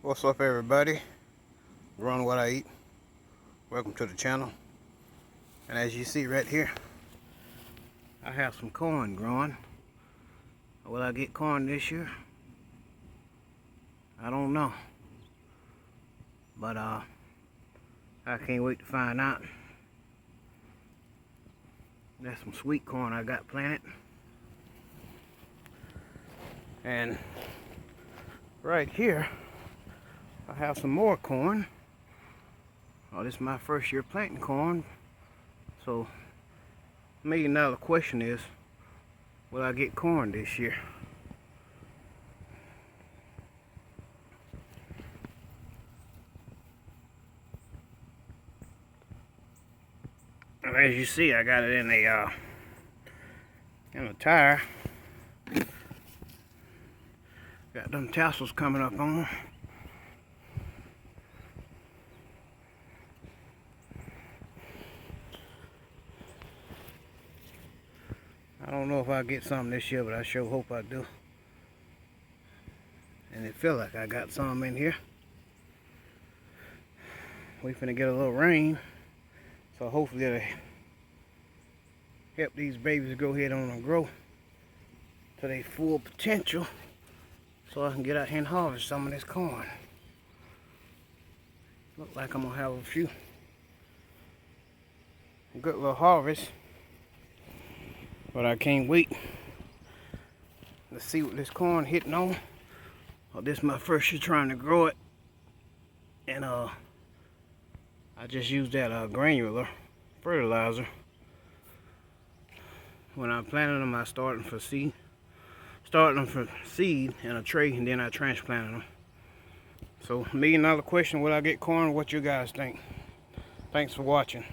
What's up, everybody? Growing what I eat. Welcome to the channel. And as you see right here, I have some corn growing. Will I get corn this year? I don't know. But I can't wait to find out. That's some sweet corn I got planted. And right here, I have some more corn. Oh, this is my first year planting corn. So, $1 million question is, will I get corn this year? And as you see, I got it in a tire. Got them tassels coming up on. I don't know if I'll get something this year, but I sure hope I do. And it feel like I got some in here. We finna get a little rain, so hopefully it'll help these babies go ahead on and grow to their full potential, so I can get out here and harvest some of this corn. Look like I'm gonna have a few good little harvest, but I can't wait to see what this corn hitting on. Well, this is my first year trying to grow it, and I just used that granular fertilizer. When I planted them, I started them from seed in a tray, and then I transplanted them. So, $1 million question, will I get corn? What you guys think? Thanks for watching.